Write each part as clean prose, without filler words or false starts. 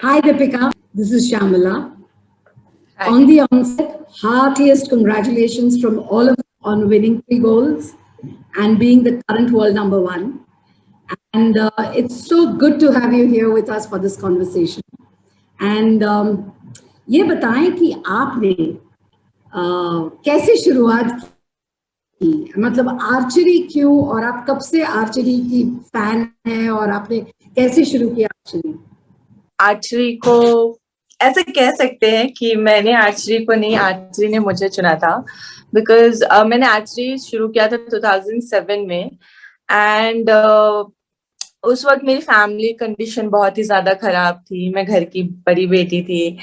Hi Deepika, this is Shamala. Hi. On the onset, heartiest congratulations from all of us on winning 3 goals and being the current world number one. And it's so good to have you here with us for this conversation. And ये बताएं कि आपने कैसे शुरुआत की, मतलब archery क्यों, और आप कब से आर्चरी की फैन हैं और आपने कैसे शुरू किया आर्चरी? आर्चरी को ऐसे कह सकते हैं कि मैंने आर्चरी को नहीं, आर्चरी ने मुझे चुना था, बिकॉज मैंने आर्चरी शुरू किया था 2007 में। एंड उस वक्त मेरी फैमिली कंडीशन बहुत ही ज्यादा खराब थी। मैं घर की बड़ी बेटी थी,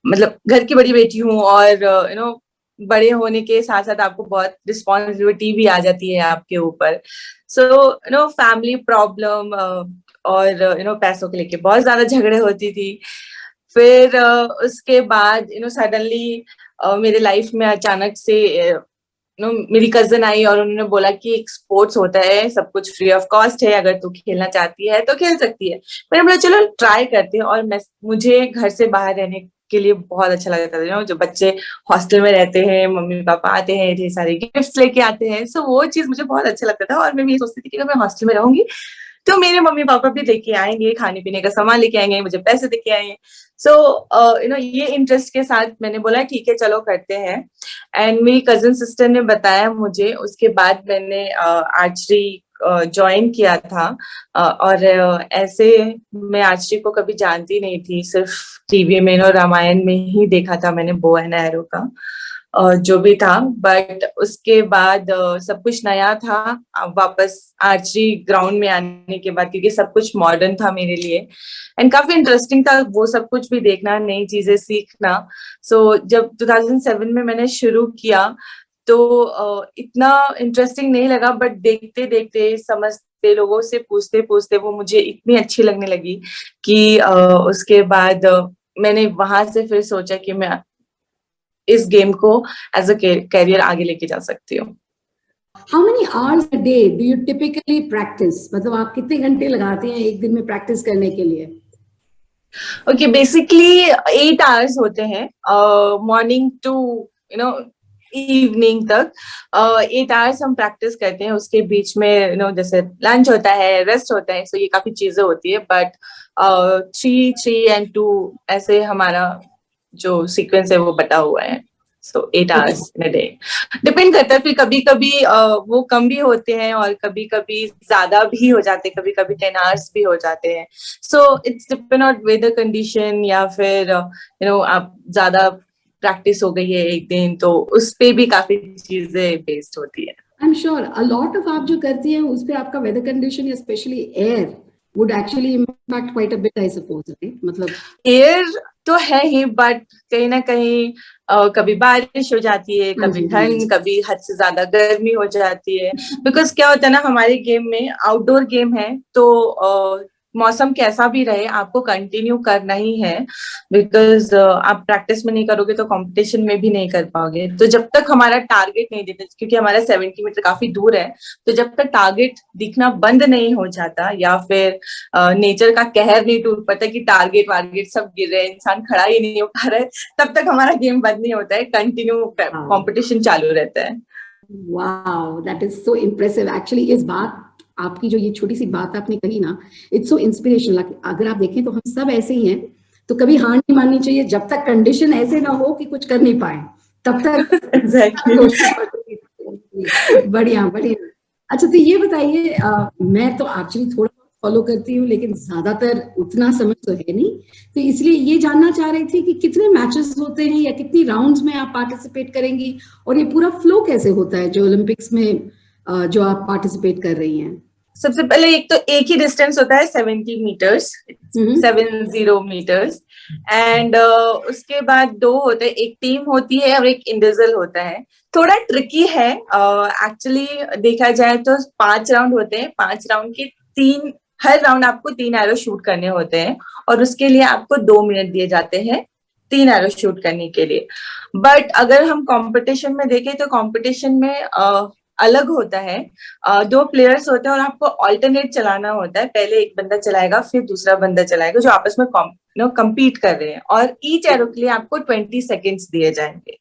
मतलब घर की बड़ी बेटी हूँ, और बड़े होने के साथ साथ आपको बहुत रिस्पॉन्सिबिलिटी भी आ जाती है आपके ऊपर। सो फैमिली प्रॉब्लम और पैसों को लेके बहुत ज्यादा झगड़े होती थी। फिर उसके बाद सडनली मेरे लाइफ में अचानक से मेरी कजन आई और उन्होंने बोला कि एक स्पोर्ट्स होता है, सब कुछ फ्री ऑफ कॉस्ट है, अगर तू खेलना चाहती है तो खेल सकती है। मैंने बोला चलो ट्राई करते हैं। और मुझे घर से बाहर रहने के लिए बहुत अच्छा लगता था। जो बच्चे हॉस्टल में रहते हैं, मम्मी पापा आते हैं, ढेर सारे गिफ्ट्स लेके आते हैं, सो वो चीज मुझे बहुत अच्छा लगता था। और मैं ये सोचती थी कि अगर मैं हॉस्टल में रहूंगी तो मेरे मम्मी पापा भी लेके आएंगे, खाने पीने का सामान लेके आएंगे, मुझे पैसे देके आएंगे। सो ये इंटरेस्ट के साथ मैंने बोला ठीक है चलो करते हैं। एंड मेरी कजन सिस्टर ने बताया मुझे, उसके बाद मैंने आर्चरी ज्वाइन किया था। और ऐसे मैं आर्चरी को कभी जानती नहीं थी, सिर्फ टीवी में रामायण में ही देखा था मैंने बो एंड एरो का जो भी था। बट उसके बाद सब कुछ नया था वापस आर्चरी ग्राउंड में आने के बाद, क्योंकि सब कुछ मॉडर्न था मेरे लिए एंड काफी इंटरेस्टिंग था वो सब कुछ भी देखना, नई चीजें सीखना। सो जब 2007 में मैंने शुरू किया तो इतना इंटरेस्टिंग नहीं लगा, बट देखते देखते समझते लोगों से पूछते पूछते वो मुझे इतनी अच्छी लगने लगी कि उसके बाद मैंने वहां से फिर सोचा कि मैं इस गेम को एज अ कैरियर आगे लेके जा सकती हूँ। How many hours a day do you typically practice? मतलब आप कितने घंटे लगाते हैं एक दिन में प्रैक्टिस करने के लिए? ओके, बेसिकली 8 आवर्स होते हैं मॉर्निंग टू इवनिंग तक। 8 आवर्स हम प्रैक्टिस करते हैं, उसके बीच में जैसे लंच होता है, रेस्ट होता है, सो ये काफी चीजें होती है। बट 3 एंड 2 ऐसे हमारा जो सीक्वेंस है वो बटा हुआ है। सो 8 hours in a day. Depend करता है, फिर कभी कभी वो कम भी होते हैं और कभी कभी ज्यादा भी हो जाते हैं, कभी कभी 10 आवर्स भी हो जाते हैं। So it's depend on whether condition, या फिर आप ज्यादा प्रैक्टिस हो गई है एक दिन तो उस पे भी काफी चीजें बेस्ड होती है। I am sure a lot of आप जो करती हैं उस पे आपका वेदर कंडीशन या specially air would actually impact quite a bit, I suppose, right? मतलब एयर तो है ही, बट कहीं ना कहीं कभी बारिश हो जाती है, कभी ठंड, कभी हद से ज्यादा गर्मी हो जाती है। बिकॉज क्या होता है ना, हमारे गेम में आउटडोर गेम है, तो मौसम कैसा भी रहे आपको कंटिन्यू करना ही है। बिकॉज आप प्रैक्टिस में नहीं करोगे तो कंपटीशन में भी नहीं कर पाओगे। तो जब तक हमारा टारगेट नहीं देते, क्योंकि हमारा 70 मीटर काफी दूर है, तो जब तक टारगेट दिखना बंद नहीं हो जाता, या फिर नेचर का कहर नहीं टूट पड़ता कि टारगेट वारगेट सब गिर रहे हैं, इंसान खड़ा ही नहीं हो पा रहा है, तब तक हमारा गेम बंद नहीं होता है, कंटिन्यू कंपटीशन चालू रहता है। Wow, that is so impressive. Actually इस बात, आपकी जो ये छोटी सी बात आपने कही ना, इट्स सो इंस्पिरेशनल। अगर आप देखें तो हम सब ऐसे ही हैं, तो कभी हार नहीं माननी चाहिए जब तक कंडीशन ऐसे ना हो कि कुछ कर नहीं पाए, तब तक exactly. बढ़िया बढ़िया। अच्छा, तो ये बताइए, मैं तो आर्चरी थोड़ा फॉलो करती हूँ लेकिन ज्यादातर उतना समझ तो है नहीं, तो इसलिए ये जानना चाह रही थी कि कितने मैचेस होते हैं या कितनी राउंड्स में आप पार्टिसिपेट करेंगी, और ये पूरा फ्लो कैसे होता है जो ओलंपिक्स में जो आप पार्टिसिपेट कर रही हैं? सबसे पहले एक ही डिस्टेंस होता है 70 मीटर्स, 70 मीटर्स। एंड उसके बाद 2 होते हैं, एक टीम होती है और एक इंडिविजुअल होता है। थोड़ा ट्रिकी है एक्चुअली देखा जाए तो। 5 राउंड होते हैं, 5 राउंड के 3, हर राउंड आपको 3 एरो शूट करने होते हैं, और उसके लिए आपको 2 मिनट दिए जाते हैं 3 एरो शूट करने के लिए। बट अगर हम कंपटीशन में देखें तो कंपटीशन में अलग होता है। दो प्लेयर्स होते हैं और आपको ऑल्टरनेट चलाना होता है, पहले एक बंदा चलाएगा फिर दूसरा बंदा चलाएगा, जो आपस में compete कर रहे हैं, और ईच एरो के लिए आपको 20 सेकेंड्स दिए जाएंगे।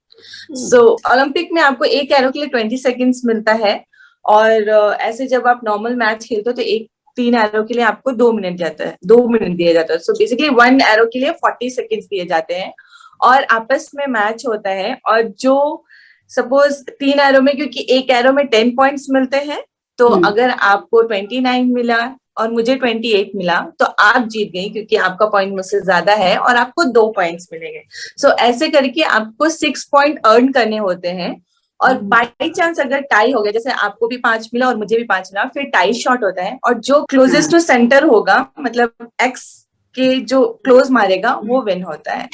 सो ओलंपिक में आपको एक एरो के लिए 20 सेकेंड्स मिलता है, और ऐसे जब आप नॉर्मल मैच खेलते हो तो एक 3 एरो के लिए आपको 2 मिनट जाता है, 2 मिनट दिया जाता है। सो बेसिकली 1 एरो के लिए 40 सेकेंड्स दिए जाते हैं, और आपस में मैच होता है। और जो सपोज 3 एरो में, क्योंकि एक एरो में 10 पॉइंट्स मिलते हैं, तो अगर आपको 29 मिला और मुझे 28 मिला तो आप जीत गई, क्योंकि आपका पॉइंट मुझसे ज्यादा है और आपको 2 पॉइंट्स मिलेंगे। सो ऐसे करके आपको 6 पॉइंट अर्न करने होते हैं। और बाई चांस अगर टाई हो गया, जैसे आपको भी 5 मिला और मुझे भी 5 मिला, फिर टाई शॉट होता है, और जो क्लोजेस्ट टू सेंटर होगा, मतलब एक्स के जो क्लोज मारेगा वो विन होता है।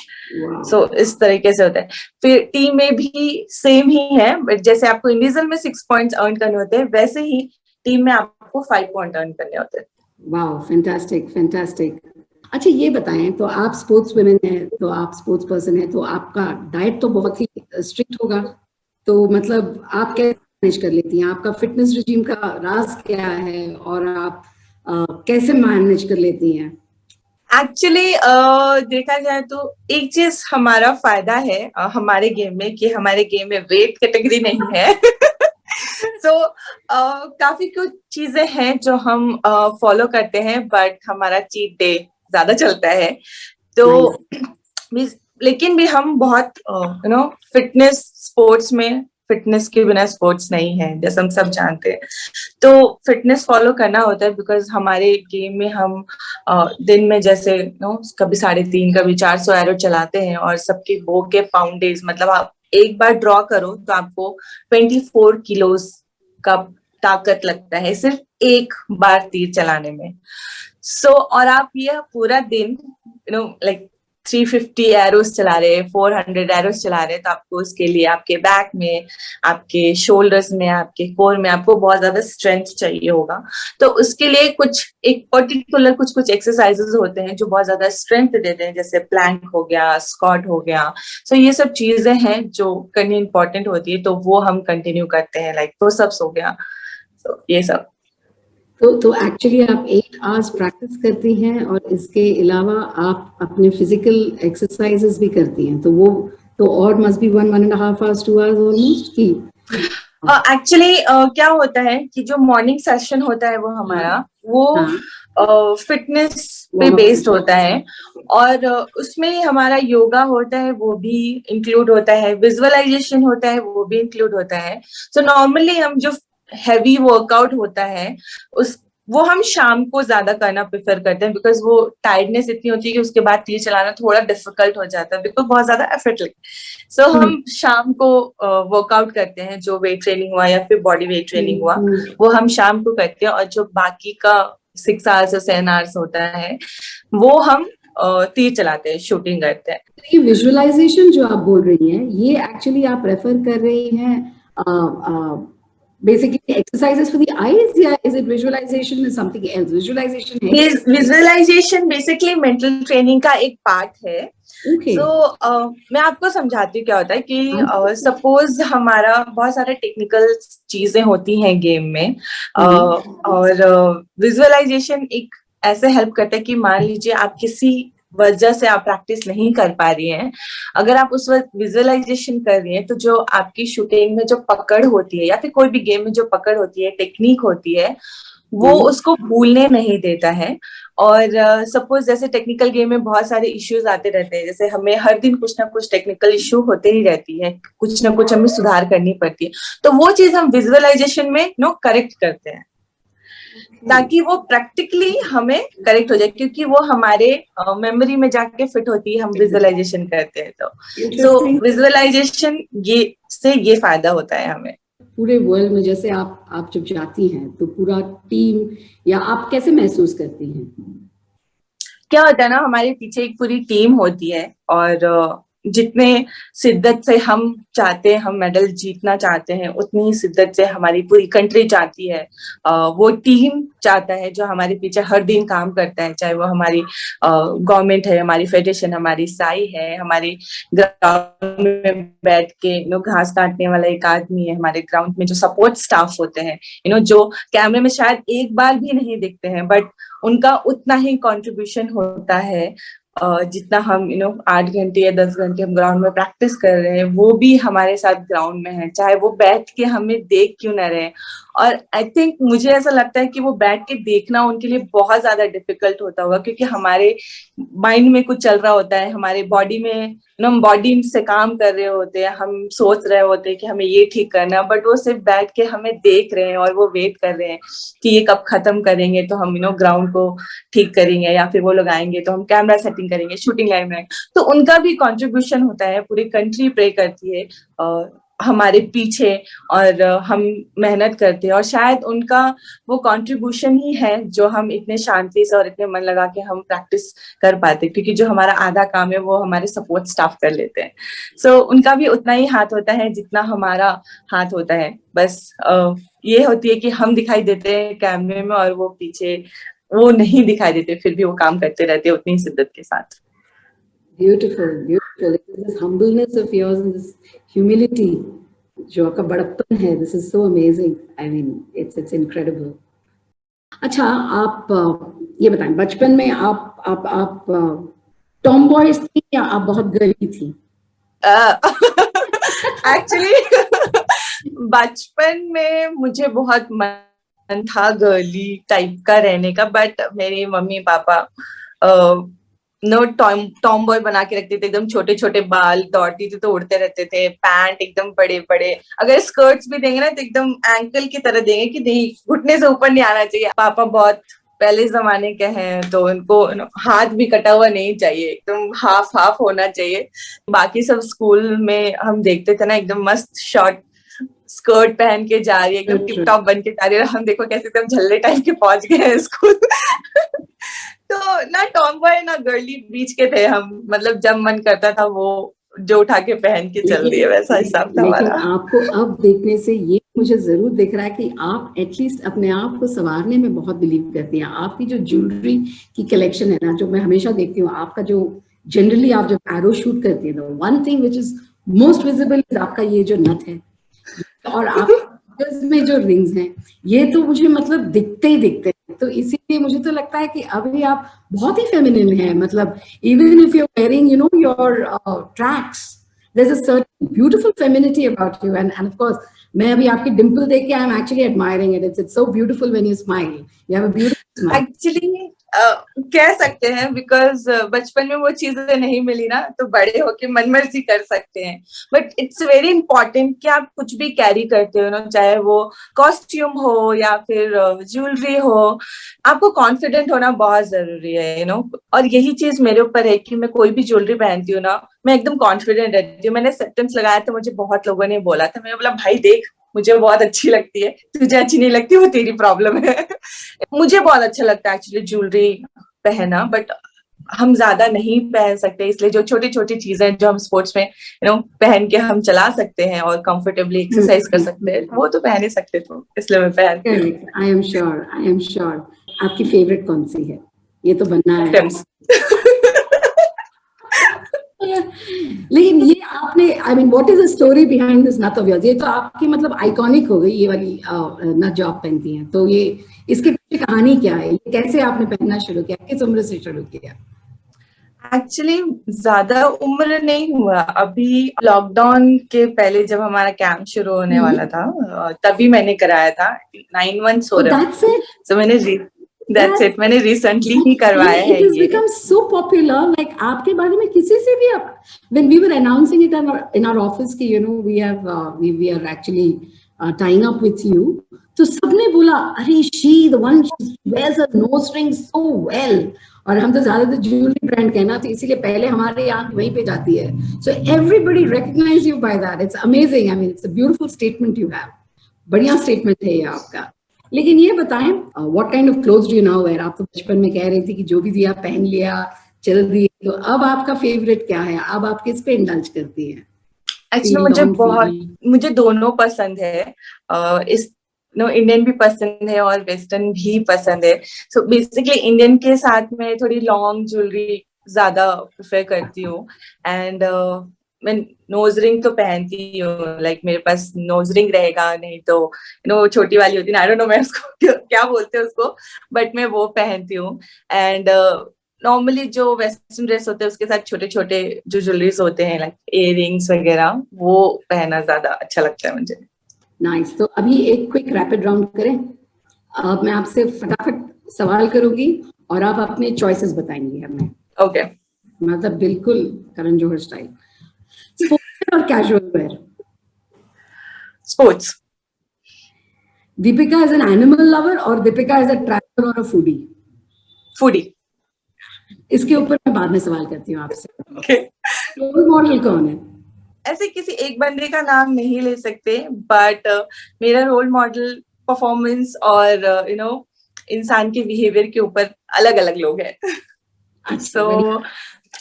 सो इस तरीके से होता है। फिर टीम में भी सेम ही है, बट जैसे आपको इंडिविजुअल में 6 पॉइंट्स अर्न करने होते हैं, वैसे ही टीम में आपको 5 पॉइंट अर्न करने होते हैं। वाह, फैंटास्टिक फैंटास्टिक। अच्छा, ये बताएं, तो आप स्पोर्ट्स वुमेन हैं, तो आप स्पोर्ट्स पर्सन है, तो आपका डाइट तो बहुत ही स्ट्रिक्ट होगा, तो मतलब आप कैसे मैनेज कर लेती हैं? आपका फिटनेस रिजीम का राज क्या है, और आप कैसे मैनेज कर लेती हैं? एक्चुअली देखा जाए तो एक चीज हमारा फायदा है हमारे गेम में, कि हमारे गेम में वेट कैटेगरी नहीं है। सो काफी कुछ चीजें हैं जो हम फॉलो करते हैं, बट हमारा चीट डे ज्यादा चलता है। तो लेकिन भी हम बहुत फिटनेस, स्पोर्ट्स में फिटनेस के बिना स्पोर्ट्स नहीं है, जैसे हम सब जानते हैं। तो फिटनेस फॉलो करना होता है, बिकॉज हमारे गेम में हम दिन में जैसे कभी 3.5 कभी 400 एरो चलाते हैं, और सबके बो के पाउंडेज, मतलब आप एक बार ड्रॉ करो तो आपको 24 किलोज का ताकत लगता है सिर्फ एक बार तीर चलाने में। और आप ये पूरा दिन लाइक 350 एरोस चला रहे, 400 एरोस चला रहे, तो आपको उसके लिए आपके बैक में, आपके शोल्डर्स में, आपके कोर में आपको बहुत ज्यादा स्ट्रेंथ चाहिए होगा। तो उसके लिए कुछ एक पर्टिकुलर कुछ एक्सरसाइजेस होते हैं जो बहुत ज्यादा स्ट्रेंथ देते हैं, जैसे प्लैंक हो गया, स्क्वाट हो गया। ये सब चीजें हैं जो करनी इंपॉर्टेंट होती है, तो वो हम कंटिन्यू करते हैं, लाइक पुशअप्स हो गया, ये सब। तो एक्चुअली आप 8 आवर्स प्रैक्टिस करती हैं, और इसके अलावा आप अपने फिजिकल एक्सरसाइजेस भी करती हैं, तो वो तो और must be 1.5 hours 2 hours almost की। एक्चुअली क्या होता है कि जो मॉर्निंग सेशन होता है वो हमारा वो फिटनेस पे बेस्ड होता है, और उसमें हमारा योगा होता है, वो भी इंक्लूड होता है, विजुअलाइजेशन होता है, वो भी इंक्लूड होता है। नॉर्मली हम जो हैवी वर्कआउट होता है वो हम शाम को ज्यादा करना प्रेफर करते हैं, बिकॉज वो टायर्डनेस इतनी होती है कि उसके बाद तीर चलाना थोड़ा डिफिकल्ट हो जाता है, बिकॉज बहुत ज्यादा एफर्ट लगता है। हम शाम को वर्कआउट करते हैं, जो वेट ट्रेनिंग हुआ या फिर बॉडी वेट ट्रेनिंग हुआ, वो हम शाम को करते हैं, और जो बाकी का 6 आवर्स और 7 आवर्स होता है वो हम तीर चलाते हैं, शूटिंग करते हैं। ये विजुअलाइजेशन जो आप बोल रही हैं, ये एक्चुअली आप रेफर कर रही हैं basically exercises for the eyes, या is it visualization is something else? Visualization basically mental training का एक पार्ट है। Okay. मैं आपको समझाती हूँ क्या होता है कि सपोज हमारा बहुत सारे टेक्निकल चीजें होती हैं गेम में, और विजुअलाइजेशन एक ऐसे हेल्प करता है कि मान लीजिए आप किसी वजह से आप प्रैक्टिस नहीं कर पा रही हैं, अगर आप उस वक्त विजुअलाइजेशन कर रही हैं, तो जो आपकी शूटिंग में जो पकड़ होती है, या फिर कोई भी गेम में जो पकड़ होती है, टेक्निक होती है, वो उसको भूलने नहीं देता है। और सपोज जैसे टेक्निकल गेम में बहुत सारे इश्यूज आते रहते हैं, जैसे हमें हर दिन कुछ ना कुछ टेक्निकल इश्यू होते ही रहती है, कुछ ना कुछ हमें सुधार करनी पड़ती है, तो वो चीज हम विजुअलाइजेशन में करेक्ट करते हैं, ताकि वो प्रैक्टिकली हमें करेक्ट हो जाए, क्योंकि वो हमारे मेमोरी में जाके फिट होती है, हम विजुअलाइजेशन करते हैं। तो विजुअलाइजेशन ये फायदा होता है हमें पूरे वर्ल्ड में। जैसे आप जब जाती हैं तो पूरा टीम, या आप कैसे महसूस करती हैं? क्या होता है ना, हमारे पीछे एक पूरी टीम होती है, और जितने शिद्दत से हम चाहते हैं, हम मेडल जीतना चाहते हैं, उतनी ही शिद्दत से हमारी पूरी कंट्री चाहती है, वो टीम चाहता है जो हमारे पीछे हर दिन काम करता है, चाहे वो हमारी गवर्नमेंट है, हमारी फेडरेशन, हमारी साई है, हमारी ग्राउंड में बैठ के घास काटने वाला एक आदमी है, हमारे ग्राउंड में जो सपोर्ट स्टाफ होते हैं, जो कैमरे में शायद एक बार भी नहीं दिखते हैं, बट उनका उतना ही कंट्रीब्यूशन होता है जितना हम 8 घंटे या 10 घंटे हम ग्राउंड में प्रैक्टिस कर रहे हैं, वो भी हमारे साथ ग्राउंड में है, चाहे वो बैठ के हमें देख क्यों ना रहे। और आई थिंक मुझे ऐसा लगता है कि वो बैठ के देखना उनके लिए बहुत ज्यादा डिफिकल्ट होता होगा, क्योंकि हमारे माइंड में कुछ चल रहा होता है, हमारे बॉडी में हम बॉडी से काम कर रहे होते हैं, हम सोच रहे होते हैं कि हमें ये ठीक करना, बट वो सिर्फ बैठ के हमें देख रहे हैं और वो वेट कर रहे हैं कि ये कब खत्म करेंगे तो हम ग्राउंड को ठीक करेंगे, या फिर वो लोग आएंगे तो हम कैमरा सेटिंग करेंगे, शूटिंग लाइन में। तो उनका भी कंट्रीब्यूशन होता है, पूरी कंट्री प्रे करती है हमारे पीछे, और हम मेहनत करते हैं, और शायद उनका वो कंट्रीब्यूशन ही है जो हम इतने शांति से और इतने मन लगा के हम प्रैक्टिस कर पाते, क्योंकि जो हमारा आधा काम है वो हमारे सपोर्ट स्टाफ कर लेते हैं। सो उनका भी उतना ही हाथ होता है जितना हमारा हाथ होता है, बस ये होती है कि हम दिखाई देते हैं कैमरे में और वो पीछे वो नहीं दिखाई देते, फिर भी वो काम करते रहते हैं उतनी शिद्दत के साथ। Beautiful, beautiful. This humbleness of yours and this humility, जो आपका बड़प्पन है, this is so amazing. I mean, it's incredible. अच्छा, आप ये बताएं, बचपन में आप टॉम बॉयज थी या आप बहुत गर्ली थी? एक्चुअली बचपन में मुझे बहुत मन था गर्ली टाइप का रहने का, बट मेरी मम्मी पापा टॉम बॉय बना के रखते थे, एकदम छोटे छोटे बाल, दौड़ती थी तो उड़ते रहते थे, पैंट एकदम बड़े बड़े, अगर स्कर्ट्स भी देंगे ना तो एकदम एंकल की तरह देंगे कि नहीं, घुटने से ऊपर नहीं आना चाहिए। पापा बहुत पहले जमाने के हैं तो उनको हाथ भी कटा हुआ नहीं चाहिए, एकदम हाफ हाफ होना चाहिए। बाकी सब स्कूल में हम देखते थे ना, एकदम मस्त शॉर्ट स्कर्ट पहन के जा रही है, एकदम टिप टॉप बन के जा रही है, हम देखो कैसे एकदम झल्ले टाइप के पहुंच गए हैं स्कूल। तो ना टॉम बॉय ना गर्ली बीच के थे हम, मतलब जब मन करता था वो जो उठा के पहन के चल रही है, वैसा हिसाब था हमारा। लेकिन आपको अब देखने से ये मुझे जरूर दिख रहा है कि आप एटलीस्ट अपने आप को संवारने में बहुत बिलीव करती हैं। आपकी जो ज्वेलरी की कलेक्शन है ना, जो मैं हमेशा देखती हूँ, आपका जो जनरली आप जब एरो शूट करती है, one thing which is most visible is आपका ये जो नथ है, और आप में जो रिंग्स हैं, ये तो मुझे मतलब दिखते ही दिखते हैं। तो इसीलिए मुझे तो लगता है कि अभी आप बहुत ही फेमिनिन हैं, मतलब even if you are wearing your tracks, there is a certain beautiful femininity about you, and of course मैं अभी आपकी डिंपल देख के I am actually admiring it. It's so beautiful when you smile, you have a beautiful smile. Actually कह सकते हैं, because बचपन में वो चीजें नहीं मिली ना, तो बड़े होके मनमर्जी कर सकते हैं, बट इट्स वेरी इंपॉर्टेंट कि आप कुछ भी कैरी करते हो ना, चाहे वो कॉस्ट्यूम हो या फिर ज्वेलरी हो, आपको कॉन्फिडेंट होना बहुत जरूरी है, और यही चीज मेरे ऊपर है कि मैं कोई भी ज्वेलरी पहनती हूँ ना, मैं एकदम कॉन्फिडेंट रहती हूँ। मैंने सेंटेंस लगाया था, मुझे बहुत लोगों ने बोला था, मैंने बोला भाई देख, मुझे बहुत अच्छी लगती है, तुझे अच्छी नहीं लगती वो तेरी प्रॉब्लम है। मुझे बहुत अच्छा लगता है एक्चुअली ज्वेलरी पहनना, बट हम ज्यादा नहीं पहन सकते, इसलिए जो छोटी छोटी चीजें जो हम स्पोर्ट्स में पहन के हम चला सकते हैं और कंफर्टेबली एक्सरसाइज कर सकते हैं, वो तो पहन ही सकते, तो इसलिए मैं पहनती हूँ। I am sure. आपकी फेवरेट कौन सी है? ये तो बनना है। लेकिन ये आपने, I mean what is the story behind this नथ ऑफ योर्स? ये तो आपकी मतलब आइकॉनिक हो गई ये वाली नथ जो आप पहनती हैं, तो ये इसके पीछे कहानी क्या है? ये कैसे आपने पहनना शुरू किया, किस उम्र से शुरू किया? एक्चुअली ज्यादा उम्र नहीं हुआ, अभी लॉकडाउन के पहले जब हमारा कैंप शुरू होने वाला था, तभी मैंने कराया था। 9 months हो रहे हैं, so मैंने रिसेंटली ही करवाया है। It has become so popular, like आपके बारे में किसी से भी, when we were announcing it in our office कि we are actually tying up with you, तो सबने बोला अरे she the one wears her nose ring so well, और हम तो ज्यादातर ज्वेलरी ब्रांड कहना, तो इसीलिए पहले हमारे आंख वहीं पे जाती है। So everybody recognize you by that. It's amazing. I mean, it's a beautiful statement you have. बढ़िया स्टेटमेंट है ये आपका। लेकिन ये बताएं, what kind of clothes do you now wear? आप तो बचपन में कह रही थी कि जो भी दिया पहन लिया, चल रही है, तो अब आपका फेवरेट क्या है? अब आप किस पे इंडल्ज करती हैं? Actually Feel, don't feel. मुझे दोनों पसंद है। इस इंडियन भी पसंद है और वेस्टर्न भी पसंद है। सो बेसिकली इंडियन के साथ में थोड़ी लॉन्ग ज्वेलरी ज्यादा प्रेफर करती हूँ। एंड मैं नोज रिंग तो पहनती हूँ, लाइक मेरे पास नोज रिंग रहेगा, नहीं तो छोटी वाली होती है, आई डोंट नो मैं उसको क्या बोलते हैं उसको, बट मैं वो पहनती हूँ। एंड नॉर्मली जो वेस्टर्न ड्रेस होते हैं उसके साथ छोटे छोटे जो ज्वेलरीज होते हैं, लाइक इयररिंग्स वगैरह, वो पहनना ज्यादा अच्छा लगता है मुझे। नाइस। तो अभी एक क्विक रैपिड राउंड करें। अब मैं आपसे फटाफट सवाल करूंगी और आप अपने चॉइसेस बताएंगे हमें। ओके। मतलब बिल्कुल करण जौहर स्टाइल। स्पोर्ट्स और casual wear? Sports. Deepika is an animal lover और दीपिका इज अ ट्रैवलर और अ फूडी? फूडी। इसके ऊपर मैं बाद में सवाल करती हूँ आपसे। ओके। रोल मॉडल कौन है? ऐसे किसी एक बंदे का नाम नहीं ले सकते, बट मेरा रोल मॉडल परफॉर्मेंस और इंसान के बिहेवियर के ऊपर अलग अलग लोग हैं। So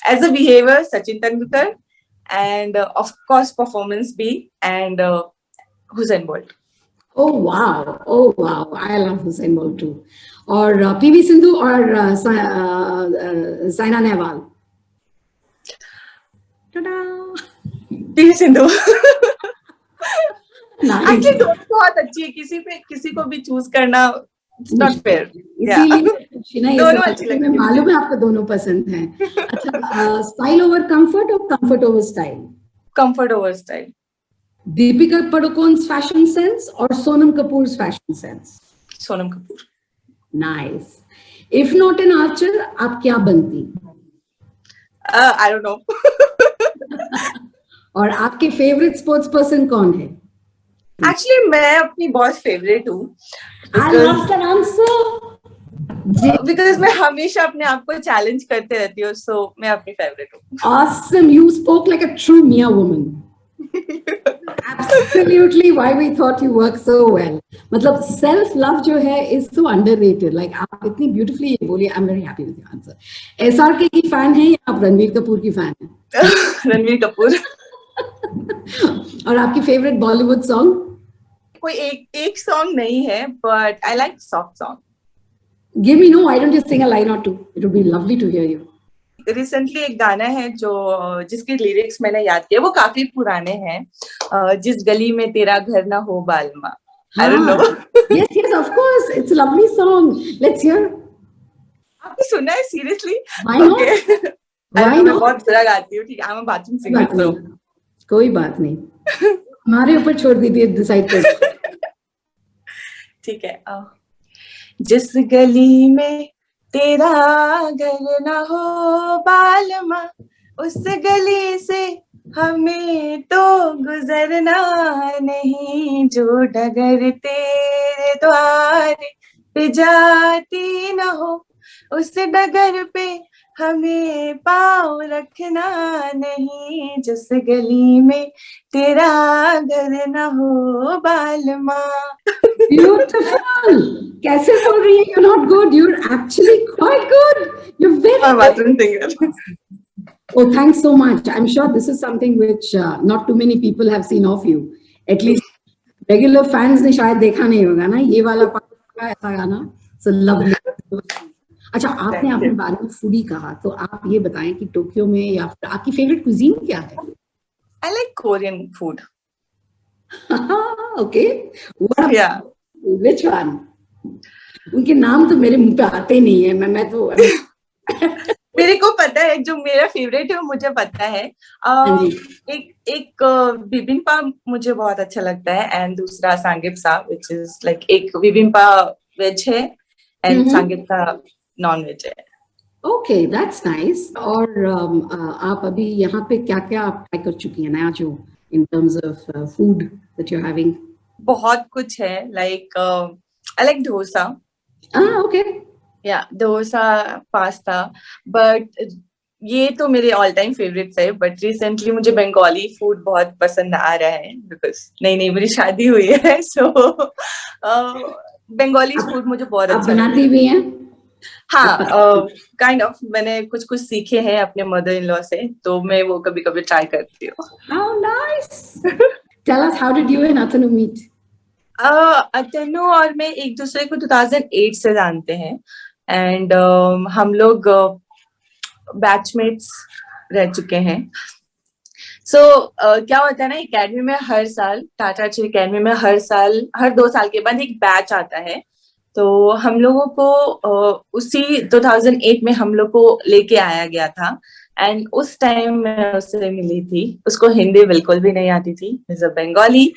as a behaviour Sachin Tendulkar, and of course performance भी, and Usain Bolt. Oh wow! Oh wow! I love Usain Bolt too. और पीवी सिंधु और Saina Nehwal? PV Sindhu. Nice. Actually दोनों बहुत अच्छी है, किसी को भी चूज करना इट्स नॉट फेयर। इसीलिए दोनों अच्छी लगती है। मालूम है आपको दोनों पसंद हैं। अच्छा, स्टाइल ओवर कंफर्ट और comfort over style? Comfort over style. Deepika Padukone's fashion sense और Sonam Kapoor's fashion sense? Sonam Kapoor. Nice. If not an archer, आप क्या बनती? I don't know. और आपके फेवरेट स्पोर्ट्स पर्सन कौन है? एक्चुअली मैं अपनी बहुत फेवरेट हूँ, बिकॉज मैं हमेशा अपने आप को चैलेंज करते रहती हूँ, सो मैं अपनी फेवरेट हूँ। Awesome, you spoke like a true Mia woman. Absolutely, why we thought you work so well. मतलब self love जो है is so underrated. Like आप इतनी beautifully ये बोलिए, I'm very happy with your answer. SRK की fan है या आप रणवीर कपूर की fan है? रणवीर कपूर। और आपकी favorite Bollywood song? कोई एक सॉन्ग नहीं है, but I like soft song. Give me no, why don't you sing a line or two? It would be lovely to hear you. Recently एक गाना है जिसके लिरिक्स मैंने याद किया, वो काफी पुराने हैं। जिस गली में तेरा घर ना हो बालमा। I don't know. Yes, of course. It's a lovely song. Let's hear. आपने सुना है सीरियसली? Why not? Why मैं not? बहुत बुरा गाती हूँ, ठीक है, I'm a bathroom singer, so कोई बात नहीं, हमारे ऊपर छोड़ दीजिए डिसाइड कर। ठीक है। जिस गली में तेरा घर ना हो बालमा, उस गली से हमें तो गुजरना नहीं, जो डगर तेरे द्वार पे जाती न हो, उस डगर पे हमें पाँव रखना नहीं, जिस गली में तेरा घर न हो बालमा। Beautiful. कैसे बोल रही है? You're not good. You're actually quite good. You're very I'm a bathroom singer. Oh, thanks so much. I'm sure this is something which not too many people have seen of you. At least regular fans ने शायद देखा नहीं होगा ना ये वाला ऐसा गाना. So lovely. अच्छा, आपने अपने बारे में फूडी कहा, तो आप ये बताएं कि टोक्यो में या फिर आपकी फेवरेट कुजीन क्या है? I like Korean food. Okay. What? Yeah. Which one? उनके नाम तो मेरे मुंह पे आते नहीं है, मैं तो मेरे को पता है जो मेरा फेवरेट है वो मुझे पता है। एक बिबिम्पा मुझे बहुत अच्छा लगता है, एंड दूसरा सांगेप्सा, which is like एक बिबिम्पा वेज है एंड सांगेप्सा नॉन वेज है। Okay, that's nice. और आप अभी यहाँ पे क्या क्या आप ट्राई कर चुकी हैं नया जो in terms of food that you're having? बहुत कुछ है, like I like dosa. Okay. Yeah, dosa, pasta, but ये तो मेरे ऑल टाइम फेवरेट्स है। बट रिसेंटली मुझे बंगाली फूड बहुत पसंद आ रहा है, बिकॉज नई मेरी शादी हुई है, सो बंगाली फूड मुझे बहुत अच्छा बनाती भी हैं? हाँ, काइंड ऑफ मैंने कुछ कुछ सीखे हैं अपने मदर इन लॉ से, तो मैं वो कभी कभी ट्राई करती हूँ. How nice. Tell us, how did you and Atanu meet? अतनु और मैं एक दूसरे को 2008 से जानते हैं, एंड हम लोग बैचमेट्स रह चुके हैं. सो क्या होता है ना, एकेडमी में हर साल, टाटा आर्चरी एकेडमी में हर 2 साल के बाद एक बैच आता है. तो हम लोगों को उसी 2008 में हम लोग को लेके आया गया था, एंड उस टाइम मैं उससे मिली थी. उसको हिंदी बिल्कुल भी नहीं आती थी, इज अ बंगाली,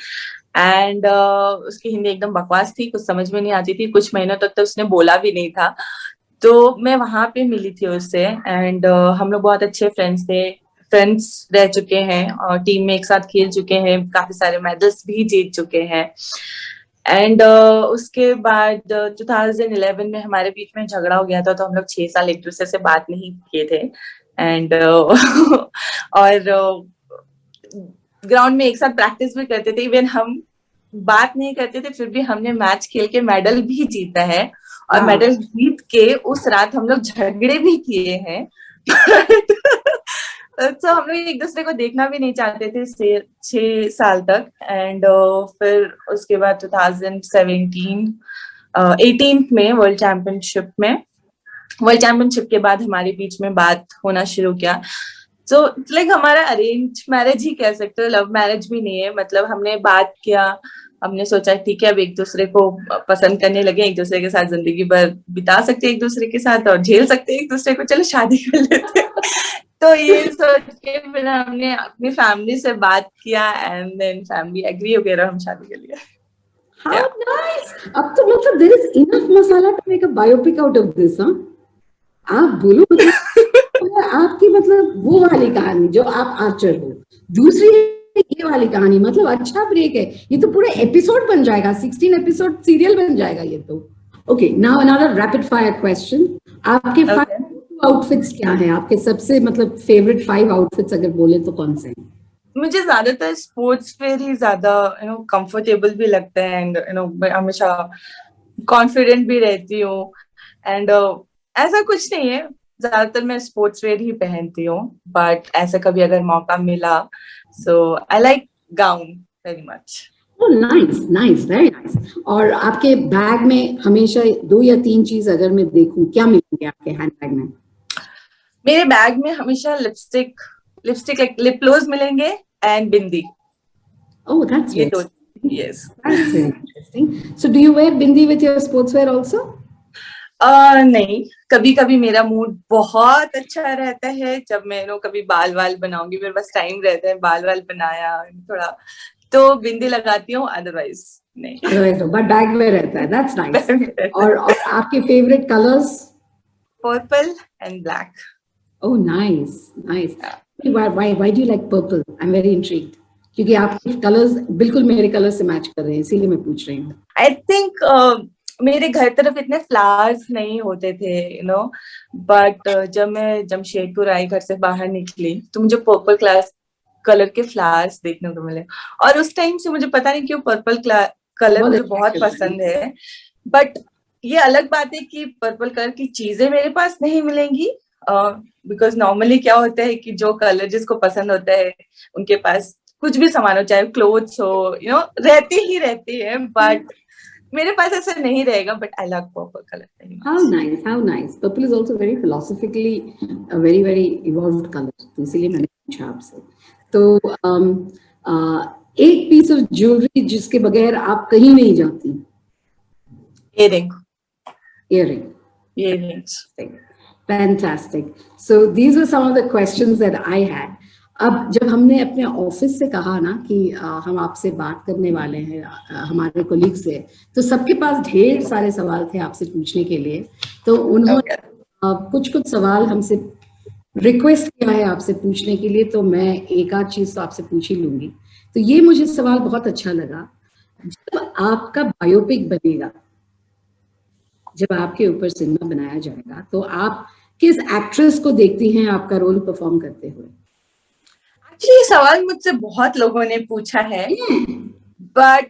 एंड उसकी हिंदी एकदम बकवास थी, कुछ समझ में नहीं आती थी. कुछ महीनों तक तो उसने बोला भी नहीं था. तो मैं वहां पे मिली थी उससे, एंड हम लोग बहुत अच्छे फ्रेंड्स रह चुके हैं, और टीम में एक साथ खेल चुके हैं, काफी सारे मेडल्स भी जीत चुके हैं. एंड उसके बाद 2011 में हमारे बीच में झगड़ा हो गया था, तो हम लोग 6 साल एक दूसरे से बात नहीं किए थे. एंड और ग्राउंड में एक साथ प्रैक्टिस भी करते थे. इवन हम बात नहीं करते थे, फिर भी हमने मैच खेल के मेडल भी जीता है, और मेडल जीत के उस रात हम लोग झगड़े भी किए हैं. तो हम लोग एक दूसरे को देखना भी नहीं चाहते थे 6 साल तक. एंड फिर उसके बाद 2017 18 में वर्ल्ड चैंपियनशिप के बाद हमारे बीच में बात होना शुरू किया. सो लाइक हमारा अरेंज मैरिज ही कह सकते हो, लव मैरिज भी नहीं है. मतलब हमने बात किया, हमने सोचा ठीक है अब एक दूसरे को पसंद करने लगे, एक दूसरे के साथ जिंदगी भर बिता सकते एक दूसरे के साथ, और झेल सकते एक दूसरे को, चलो शादी कर लेते. तो ये सोच के फिर हमने अपनी फैमिली से बात किया, एंड देन फैमिली एग्री हो गया, हम शादी के लिए. How nice. अब तो मतलब there is enough masala to make a biopic out of this, हाँ? आप बोलो आपकी मतलब वो वाली कहानी जो आप आर्चर हो, दूसरी ये वाली कहानी, मतलब अच्छा ब्रेक है ये तो. पूरा एपिसोड बन जाएगा, 16 एपिसोड सीरियल बन जाएगा ये तो. Okay, now another rapid fire question. आपके 5 आउटफिट्स क्या हैं? आपके सबसे मतलब फेवरेट 5 आउटफिट्स अगर बोले तो कौन से हैं? मुझे ज्यादातर स्पोर्ट्स वेयर ही ज्यादा कंफर्टेबल भी लगता है, एंड मैं हमेशा कॉन्फिडेंट भी रहती हूँ. एंड ऐसा कुछ नहीं है, ज्यादातर मैं स्पोर्ट्स वेयर ही पहनती हूँ, बट ऐसा कभी अगर मौका मिला, so I like gown very much. Oh, nice, nice, very nice. और आपके बैग में हमेशा 2 या 3 चीज अगर मैं देखूं, क्या मिलेंगे आपके हैंड बैग में? मेरे बैग में हमेशा लिपस्टिक लिप ग्लोज मिलेंगे, एंड बिंदी. Oh, that's ये very, दो. Yes. that's very interesting. So do you wear bindi with your sportswear also? नहीं, कभी कभी मेरा मूड बहुत अच्छा रहता है, जब मैं कभी बाल बनाऊंगी, मेरे पास टाइम रहता है, बाल बनाया थोड़ा, तो बिंदी लगाती हूँ, अदरवाइज नहीं. बट बैग में रहता है. That's nice. और आपके favourite colours? Purple and black. Oh, nice, nice. Why do you like purple? I'm very intrigued. क्योंकि आपके कलर्स बिल्कुल मेरे कलर से मैच कर रहे हैं, इसीलिए मैं पूछ रही हूँ. आई थिंक मेरे घर तरफ इतने फ्लावर्स नहीं होते थे, बट जब मैं जमशेदपुर आई, घर से बाहर निकली, तो मुझे पर्पल कलर के फ्लावर्स देखने को मिले. और उस टाइम से मुझे पता नहीं क्यों पर्पल कलर मुझे बहुत पसंद है. बट ये अलग बात है कि पर्पल कलर की चीजें मेरे पास नहीं मिलेंगी, बिकॉज नॉर्मली क्या होता है कि जो कलर जिसको पसंद होता है उनके पास कुछ भी सामान हो, चाहे क्लोथ्स हो, रहती है. बट मेरे पास ऐसा नहीं रहेगा, but I love purple colour. How nice, how nice. Purple is also very philosophically a very very evolved color. तो इसीलिए मैंने पूछा आपसे. तो एक पीस ऑफ ज्वेलरी जिसके बगैर आप कहीं नहीं जाती? Earrings. Fantastic. So these were some of the questions that I had. अब जब हमने अपने ऑफिस से कहा ना कि हम आपसे बात करने वाले हैं हमारे कोलीग से, तो सबके पास ढेर सारे सवाल थे आपसे पूछने के लिए. तो उन्होंने कुछ सवाल हमसे रिक्वेस्ट किया है आपसे पूछने के लिए, तो मैं एक आध चीज तो आपसे पूछ ही लूंगी. तो ये मुझे सवाल बहुत अच्छा लगा. जब आपका बायोपिक बनेगा, जब आपके ऊपर सिनेमा बनाया जाएगा, तो आप किस एक्ट्रेस को देखती हैं आपका रोल परफॉर्म करते हुए? ये सवाल मुझसे बहुत लोगों ने पूछा है, बट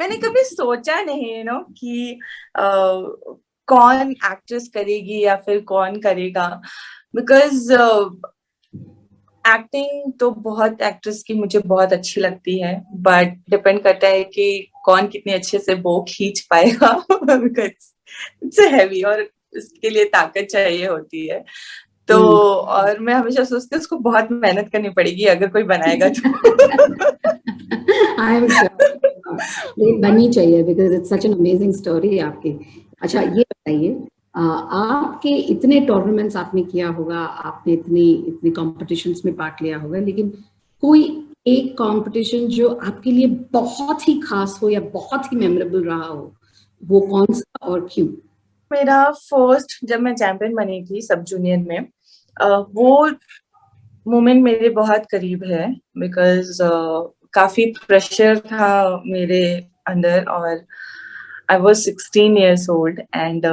मैंने कभी सोचा नहीं कि कौन एक्ट्रेस करेगी या फिर कौन करेगा, बिकॉज एक्टिंग तो बहुत एक्ट्रेस की मुझे बहुत अच्छी लगती है, बट डिपेंड करता है कि कौन कितने अच्छे से वो खींच पाएगा बिकॉज इट्स हैवी और इसके लिए ताकत चाहिए होती है। तो और मैं हमेशा सोचती हूँ उसको बहुत मेहनत करनी पड़ेगी अगर कोई बनाएगा तो आई एम श्योर ये बननी चाहिए because it's such an amazing story आपकी। अच्छा ये बताइए, आपके इतने टूर्नामेंट्स आपने किया होगा, आपने इतनी इतनी कॉम्पिटिशन्स में पार्ट लिया होगा, लेकिन कोई एक कंपटीशन जो आपके लिए बहुत ही खास हो या बहुत ही मेमोरेबल रहा हो, वो कौन सा और क्यों? मेरा फर्स्ट जब मैं चैंपियन बनी थी सब जूनियर में, वो मोमेंट मेरे बहुत करीब है बिकॉज काफी प्रेशर था मेरे अंदर और I was 16 years old and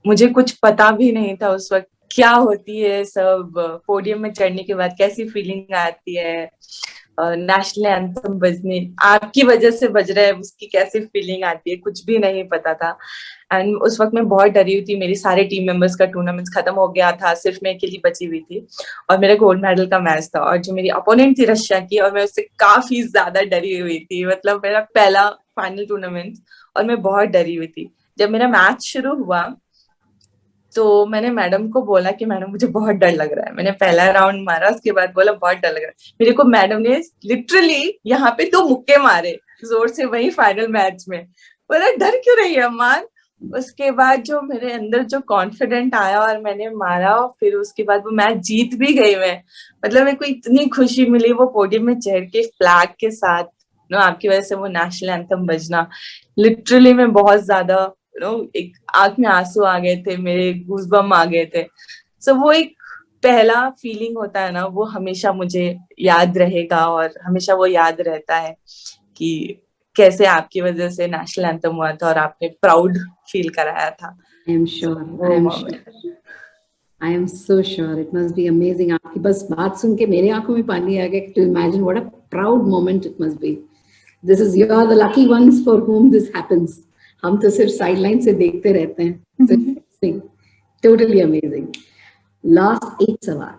मुझे कुछ पता भी नहीं था उस वक्त क्या होती है सब, पोडियम में चढ़ने के बाद कैसी फीलिंग आती है, नेशनल एंथम बजने आपकी वजह से बज रहा है उसकी कैसी फीलिंग आती है, कुछ भी नहीं पता था। एंड उस वक्त मैं बहुत डरी हुई थी, मेरी सारे टीम मेंबर्स का टूर्नामेंट खत्म हो गया था, सिर्फ मैं अकेली बची हुई थी और मेरा गोल्ड मेडल का मैच था और जो मेरी अपोनेंट थी रशिया की, और मैं उससे काफी ज्यादा डरी हुई थी, मतलब मेरा पहला फाइनल टूर्नामेंट और मैं बहुत डरी हुई थी। जब मेरा मैच शुरू हुआ तो मैंने मैडम को बोला कि मैडम मुझे बहुत डर लग रहा है, मैंने पहला राउंड मारा, उसके बाद बोला बहुत डर लग रहा है मेरे को, मैडम ने लिटरली यहाँ पे 2 मुक्के मारे जोर से वही फाइनल मैच में, बोला डर क्यों रही है अमान। उसके बाद जो मेरे अंदर जो कॉन्फिडेंट आया और मैंने मारा, फिर उसके बाद वो मैच जीत भी गई मैं, मतलब मेरे को इतनी खुशी मिली वो पोडियम में चढ़ के फ्लैग के साथ, आपकी वजह से वो नेशनल एंथम बजना, लिटरली मैं बहुत ज्यादा एक आंख में आंसू आ गए थे, मेरे गूज़बम्प आ गए थे। सो वो एक पहला फीलिंग होता है ना, वो हमेशा मुझे याद रहेगा और हमेशा वो याद रहता है कि कैसे आपकी वजह से नेशनल एंथम हुआ था और आपने प्राउड फील कराया था। I am sure, I am so sure it must be amazing. आपकी बस बात सुन के मेरे आंखों में पानी आ गया to imagine what a proud moment it must be. This is, you are the lucky ones for whom this happens. हम तो सिर्फ साइडलाइन से देखते रहते हैं। Totally amazing. लास्ट एक सवाल,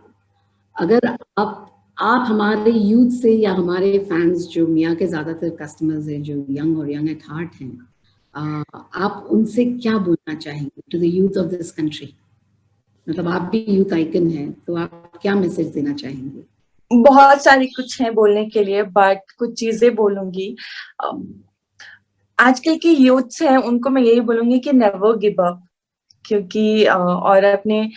अगर आप हमारे यूथ से या हमारे फैंस जो मिया के ज्यादातर कस्टमर्स हैं जो यंग और यंग एट हार्ट हैं, आप उनसे क्या बोलना चाहेंगे to the youth of this country? मतलब आप भी यूथ आइकन हैं, तो आप क्या मैसेज देना चाहेंगे? बहुत सारी कुछ है बोलने के लिए, बट कुछ चीजें बोलूंगी। आजकल की यूथ्स हैं उनको मैं यही बोलूंगी कि नेवर गिव अप, क्योंकि और अपने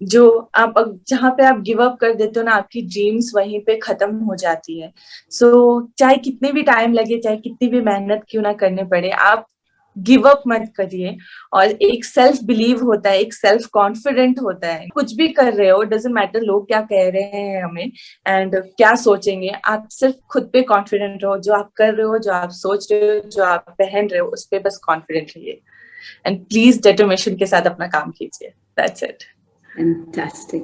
जो आप जहाँ पे आप गिव अप कर देते हो ना, आपकी ड्रीम्स वहीं पे खत्म हो जाती है। सो चाहे कितने भी टाइम लगे, चाहे कितनी भी मेहनत क्यों ना करने पड़े, आप गिव अप मत करिए। और एक सेल्फ बिलीव होता है, एक सेल्फ कॉन्फिडेंट होता है, कुछ भी कर रहे हो डजंट मैटर लोग क्या कह रहे हैं हमें एंड क्या सोचेंगे, आप सिर्फ खुद पे कॉन्फिडेंट रहो, जो आप कर रहे हो, जो आप सोच रहे हो, जो आप पहन रहे हो, उस पे बस कॉन्फिडेंट रहिए एंड प्लीज डेटरमिनेशन के साथ अपना काम कीजिए। That's it. Fantastic.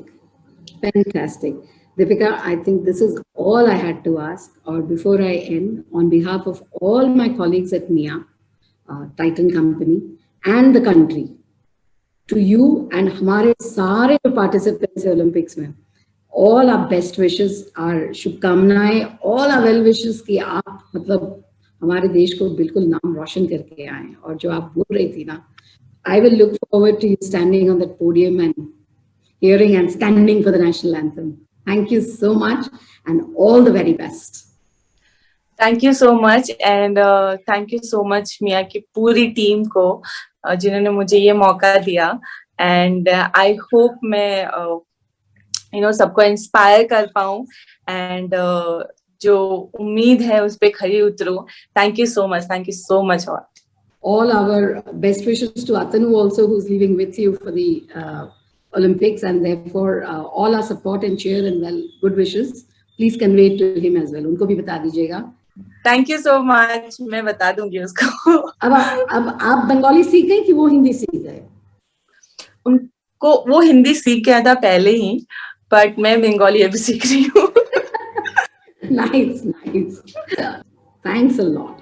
Fantastic. Deepika, I think this is all I had to ask. Or before I end, on behalf of all my colleagues at MIA, Titan Company, and the country, to you and हमारे सारे जो participants हैं Olympics में, all our best wishes, our शुभकामनाएं, all our well wishes कि आप मतलब हमारे देश को बिल्कुल नाम रोशन करके आए। और जो आप बोल रही थी ना, I will look forward to you standing on that podium and hearing and standing for the national anthem. Thank you so much and all the very best. Thank you so much and thank you so much Mia की पूरी team को जिन्होंने मुझे ये मौका दिया and I hope मैं सबको इंस्पायर कर पाऊं एंड जो उम्मीद है उस पे खरी उतरूं। Thank you so much all our best wishes to Atanu also, who's leaving with you for the Olympics, and therefore all our support and cheer and well good wishes please convey to him as well. उनको भी बता दीजिएगा। Thank you so much, मैं बता दूंगी उसको। अब आप बंगाली सीख गए कि वो हिंदी सीख गए? उनको वो हिंदी सीख गया था पहले ही, बट मैं बंगाली अभी सीख रही हूँ। Nice. Thanks a lot.